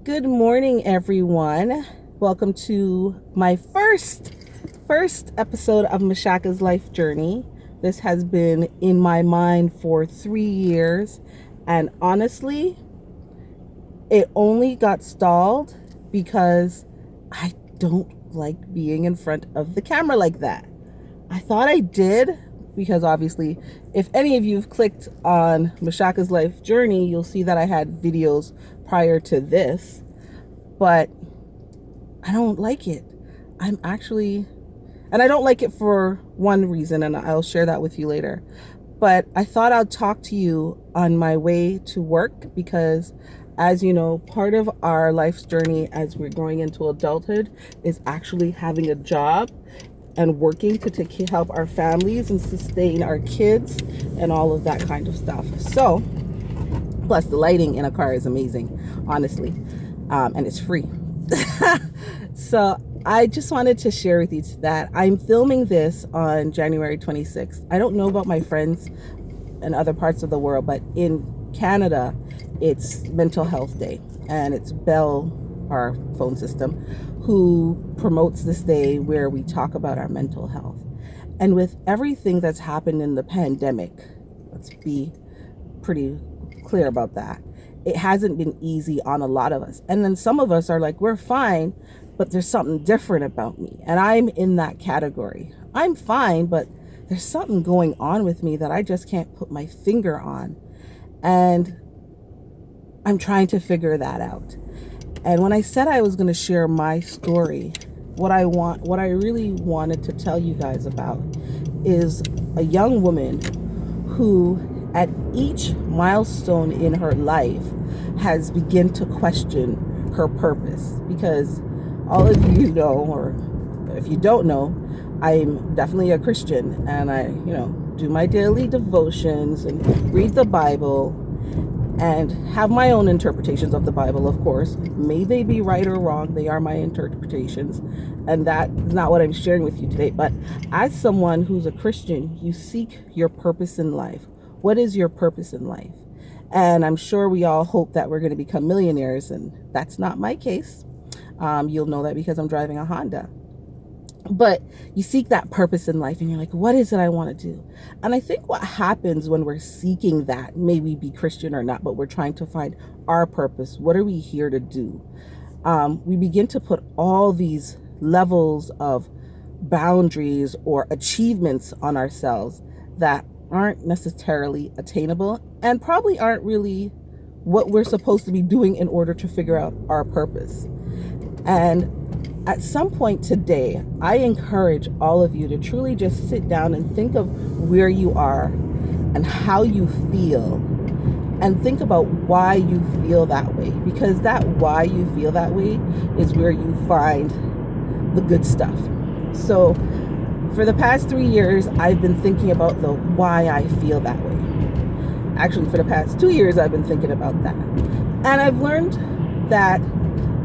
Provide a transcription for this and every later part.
Good morning, everyone. Welcome to my first episode of Mashaka's life journey. This has been in my mind for 3 years, and honestly, it only got stalled because I don't like being in front of the camera like that. I thought I did because obviously, if any of you have clicked on Mashaka's life journey, you'll see that I had videos prior to this, but I don't like it. I'm actually, and I don't like it for one reason, and I'll share that with you later. But I thought I'd talk to you on my way to work because, as you know, part of our life's journey as we're growing into adulthood is actually having a job and working to help our families and sustain our kids and all of that kind of stuff. So, plus the lighting in a car is amazing, honestly, and it's free. So I just wanted to share with you that I'm filming this on January 26th. I don't know about my friends in other parts of the world, but in Canada, it's Mental Health Day, and it's Bell, our phone system, who promotes this day where we talk about our mental health. And with everything that's happened in the pandemic, let's be pretty clear about that, it hasn't been easy on a lot of us. And then some of us are like, we're fine, but there's something different about me. And I'm in that category. I'm fine, but there's something going on with me that I just can't put my finger on. And I'm trying to figure that out. And when I said I was going to share my story, what I really wanted to tell you guys about is a young woman who at each milestone in her life has begun to question her purpose. Because all of you know, or if you don't know, I'm definitely a Christian, and I, do my daily devotions and read the Bible and have my own interpretations of the Bible, of course. May they be right or wrong, they are my interpretations, and that is not what I'm sharing with you today. But as someone who's a Christian, you seek your purpose in life. What is your purpose in life? And I'm sure we all hope that we're going to become millionaires, and that's not my case. You'll know that because I'm driving a Honda. But you seek that purpose in life and you're like, what is it I want to do? And I think what happens when we're seeking that, may we be Christian or not, but we're trying to find our purpose. What are we here to do? We begin to put all these levels of boundaries or achievements on ourselves that aren't necessarily attainable and probably aren't really what we're supposed to be doing in order to figure out our purpose. And at some point today, I encourage all of you to truly just sit down and think of where you are and how you feel, and think about why you feel that way, because that why you feel that way is where you find the good stuff. So for the past 3 years, I've been thinking about the why I feel that way. Actually, for the past 2 years, I've been thinking about that. And I've learned that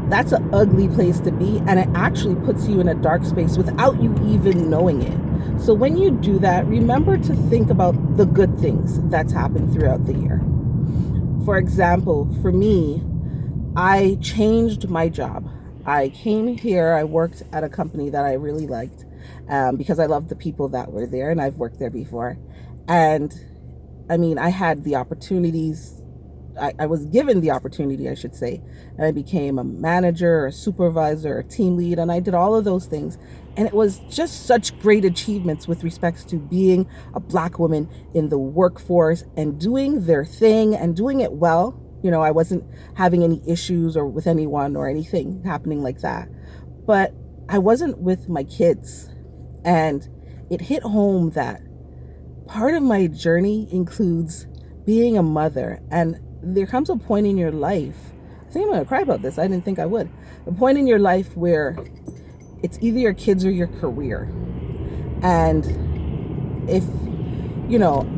that's an ugly place to be, and it actually puts you in a dark space without you even knowing it. So when you do that, remember to think about the good things that's happened throughout the year. For example, for me, I changed my job. I came here, I worked at a company that I really liked because I loved the people that were there, and I've worked there before. And I mean, I had the opportunities. I was given the opportunity, I should say, and I became a manager, a supervisor, a team lead, and I did all of those things. And it was just such great achievements with respects to being a Black woman in the workforce and doing their thing and doing it well. I wasn't having any issues or with anyone or anything happening like that. But I wasn't with my kids. And it hit home that part of my journey includes being a mother. And there comes a point in your life, I think I'm going to cry about this, I didn't think I would, a point in your life where it's either your kids or your career. And if,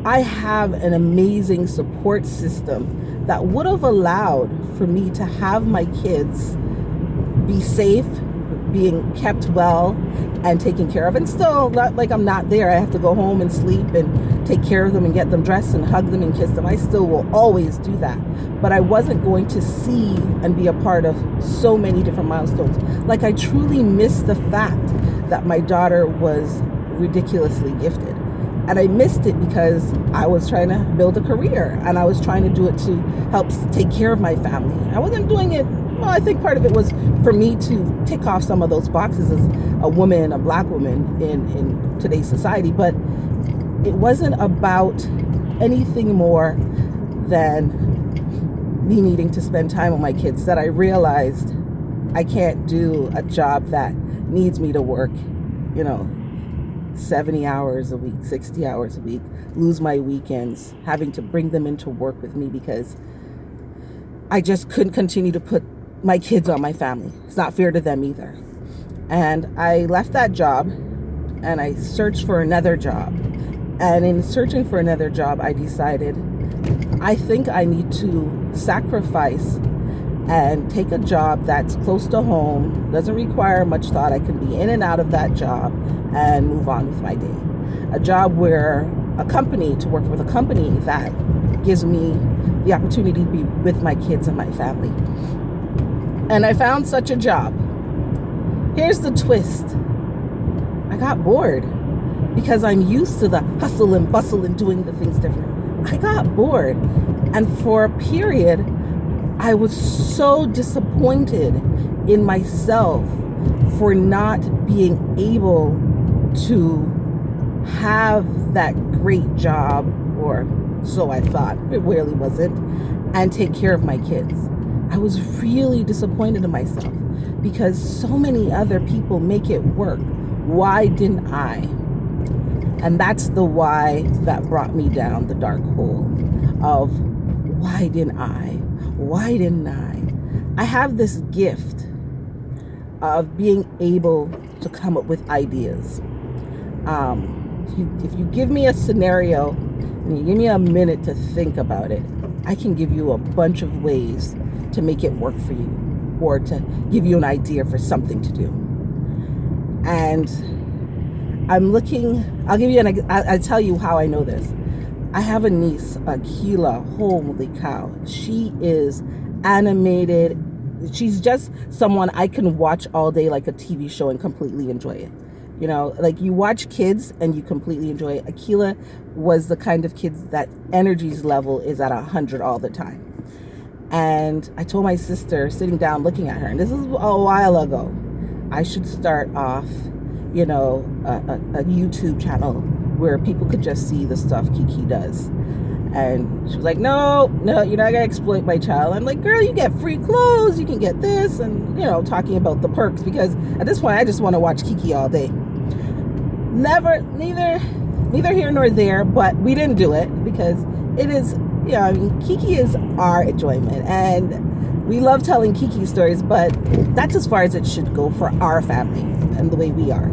I have an amazing support system that would have allowed for me to have my kids be safe, being kept well and taken care of. And still, not like I'm not there. I have to go home and sleep and take care of them and get them dressed and hug them and kiss them. I still will always do that. But I wasn't going to see and be a part of so many different milestones. Like, I truly missed the fact that my daughter was ridiculously gifted. And I missed it because I was trying to build a career, and I was trying to do it to help take care of my family. I wasn't doing it, well, I think part of it was for me to tick off some of those boxes as a woman, a black woman in today's society. But it wasn't about anything more than me needing to spend time with my kids, that I realized I can't do a job that needs me to work, 70 hours a week, 60 hours a week, lose my weekends, having to bring them into work with me because I just couldn't continue to put my kids on my family. It's not fair to them either. And I left that job and I searched for another job. And in searching for another job, I decided I think I need to sacrifice and take a job that's close to home, doesn't require much thought. I can be in and out of that job and move on with my day. A job where to work with a company that gives me the opportunity to be with my kids and my family. And I found such a job. Here's the twist. I got bored because I'm used to the hustle and bustle and doing the things different. I got bored. And for a period, I was so disappointed in myself for not being able to have that great job, or so I thought. It really wasn't. And take care of my kids. I was really disappointed in myself because so many other people make it work. Why didn't I? And that's the why that brought me down the dark hole of why didn't I? Why didn't I? I have this gift of being able to come up with ideas. If you give me a scenario and you give me a minute to think about it, I can give you a bunch of ways to make it work for you, or to give you an idea for something to do. And I'll tell you how I know this. I have a niece, Akila. Holy cow. She is animated. She's just someone I can watch all day like a TV show and completely enjoy it. Like you watch kids and you completely enjoy it. Akila was the kind of kids that energy's level is at 100 all the time. And I told my sister, sitting down looking at her, and this is a while ago, I should start off, a YouTube channel where people could just see the stuff Kiki does. And she was like, no, you're not gonna exploit my child. I'm like, girl, you get free clothes, you can get this, and talking about the perks, because at this point I just want to watch Kiki all day. Neither here nor there, but we didn't do it because it is, Kiki is our enjoyment, and we love telling Kiki stories, but that's as far as it should go for our family and the way we are.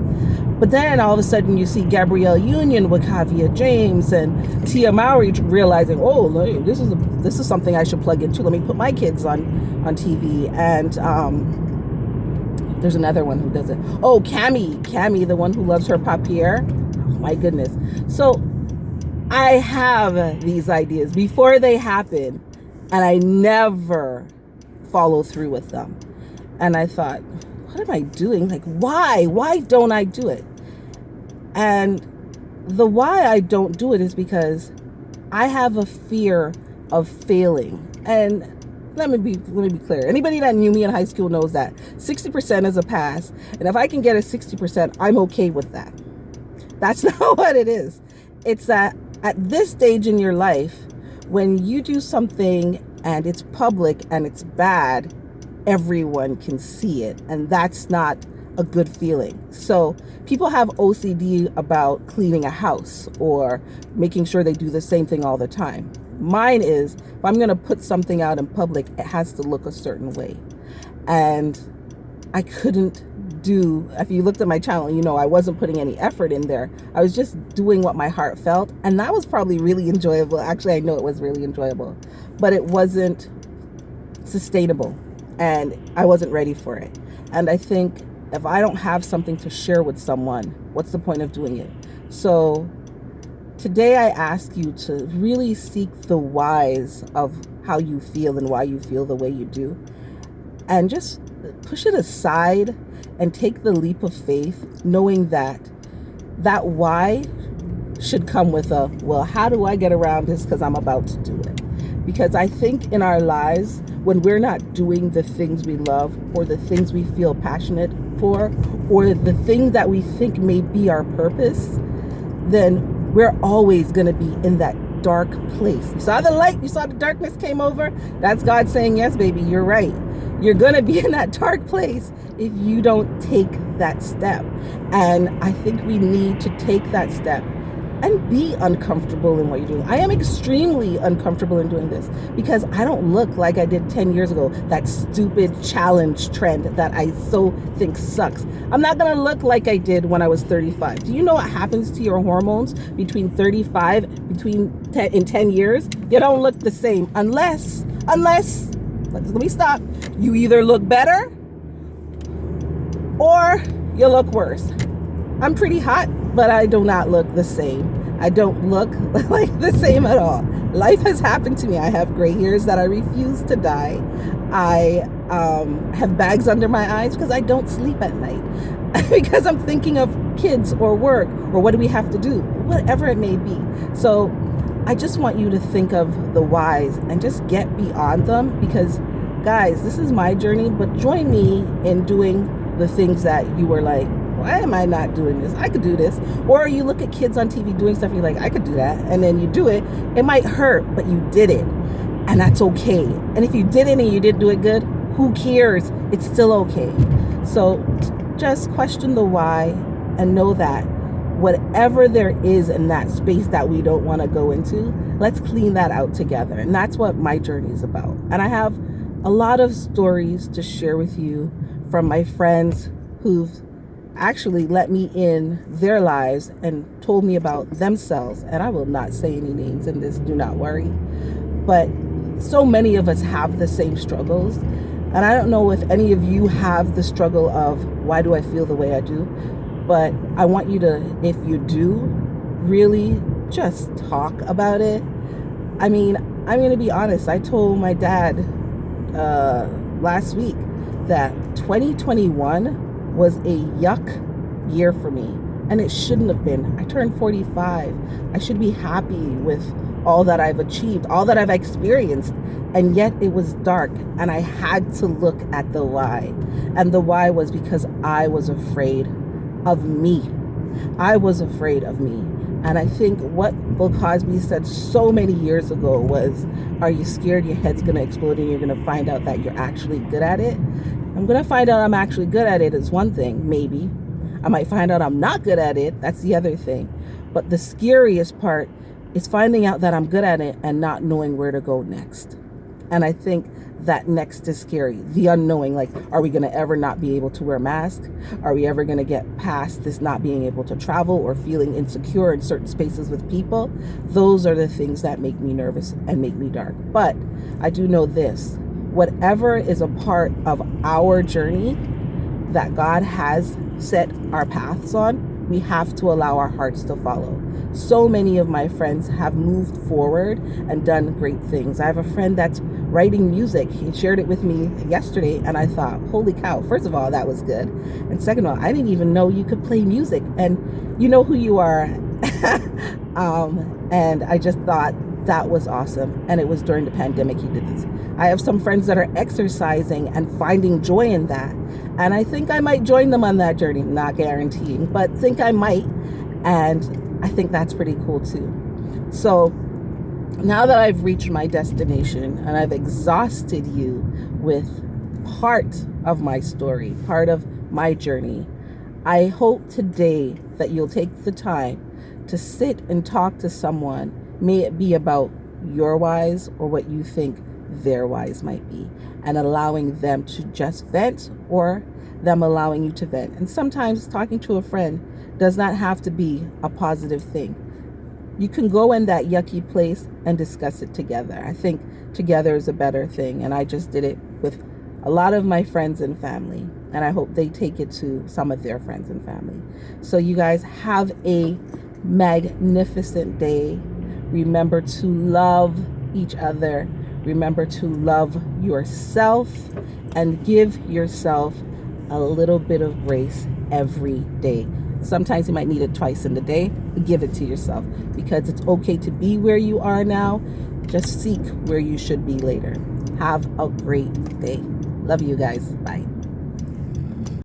But then all of a sudden you see Gabrielle Union with Kavia James and Tia Mowry realizing, oh, this is something I should plug into. Let me put my kids on TV. And there's another one who does it. Oh, Cammy, the one who loves her papier. Oh, my goodness. So I have these ideas before they happen, and I never follow through with them. And I thought, what am I doing? Like, why? Why don't I do it? And the why I don't do it is because I have a fear of failing. And let me be clear. Anybody that knew me in high school knows that 60% is a pass. And if I can get a 60%, I'm okay with that. That's not what it is. It's that at this stage in your life, when you do something and it's public and it's bad, everyone can see it, and that's not a good feeling. So people have OCD about cleaning a house or making sure they do the same thing all the time. Mine is, if I'm going to put something out in public, it has to look a certain way. And I couldn't do, if you looked at my channel, I wasn't putting any effort in there. I was just doing what my heart felt, and that was probably really enjoyable. Actually, I know it was really enjoyable, but it wasn't sustainable. And I wasn't ready for it. And I think if I don't have something to share with someone, what's the point of doing it? So today I ask you to really seek the whys of how you feel and why you feel the way you do, and just push it aside and take the leap of faith, knowing that that why should come with a, well, how do I get around this because I'm about to do it? Because I think in our lives, when we're not doing the things we love or the things we feel passionate for or the thing that we think may be our purpose, then we're always going to be in that dark place. You saw the light, you saw the darkness came over. That's God saying, yes, baby, you're right. You're going to be in that dark place if you don't take that step. And I think we need to take that step and be uncomfortable in what you're doing. I am extremely uncomfortable in doing this because I don't look like I did 10 years ago, that stupid challenge trend that I so think sucks. I'm not gonna look like I did when I was 35. Do you know what happens to your hormones between 35, in 10 years? You don't look the same unless, let me stop. You either look better or you look worse. I'm pretty hot, but I do not look the same. I don't look like the same at all. Life has happened to me. I have gray hairs that I refuse to dye. I have bags under my eyes because I don't sleep at night because I'm thinking of kids or work or what do we have to do, whatever it may be. So I just want you to think of the whys and just get beyond them, because guys, this is my journey, but join me in doing the things that you were like, why am I not doing this? I could do this. Or you look at kids on TV doing stuff and you're like, I could do that. And then you do it. It might hurt, but you did it. And that's okay. And if you did it and you didn't do it good, who cares? It's still okay. So just question the why and know that whatever there is in that space that we don't want to go into, let's clean that out together. And that's what my journey is about. And I have a lot of stories to share with you from my friends who've actually let me in their lives and told me about themselves. And I will not say any names in this, do not worry. But so many of us have the same struggles. And I don't know if any of you have the struggle of, why do I feel the way I do? But I want you to, if you do, really just talk about it. I mean, I'm going to be honest. I told my dad last week that 2021 was a yuck year for me, and it shouldn't have been. I turned 45. I should be happy with all that I've achieved, all that I've experienced, and yet it was dark, and I had to look at the why. And the why was because I was afraid of me. I was afraid of me. And I think what Bill Cosby said so many years ago was, are you scared your head's going to explode and you're going to find out that you're actually good at it? I'm going to find out I'm actually good at it is one thing, maybe. I might find out I'm not good at it. That's the other thing. But the scariest part is finding out that I'm good at it and not knowing where to go next. And I think that next is scary. The unknowing, like, are we going to ever not be able to wear masks? Are we ever going to get past this not being able to travel or feeling insecure in certain spaces with people? Those are the things that make me nervous and make me dark. But I do know this. Whatever is a part of our journey that God has set our paths on, we have to allow our hearts to follow. So many of my friends have moved forward and done great things. I have a friend that's writing music. He shared it with me yesterday, and I thought, holy cow, first of all, that was good. And second of all, I didn't even know you could play music. And you know who you are. And I just thought that was awesome. And it was during the pandemic he did this. I have some friends that are exercising and finding joy in that. And I think I might join them on that journey. Not guaranteeing, but think I might. And I think that's pretty cool too. So now that I've reached my destination and I've exhausted you with part of my story, part of my journey, I hope today that you'll take the time to sit and talk to someone, may it be about your whys or what you think their whys might be, and allowing them to just vent or them allowing you to vent. And sometimes talking to a friend does not have to be a positive thing. You can go in that yucky place and discuss it together. I think together is a better thing. And I just did it with a lot of my friends and family, and I hope they take it to some of their friends and family. So you guys have a magnificent day. Remember to love each other. Remember to love yourself and give yourself a little bit of grace every day. Sometimes you might need it twice in the day. Give it to yourself, because it's okay to be where you are now. Just seek where you should be later. Have a great day. Love you guys. Bye.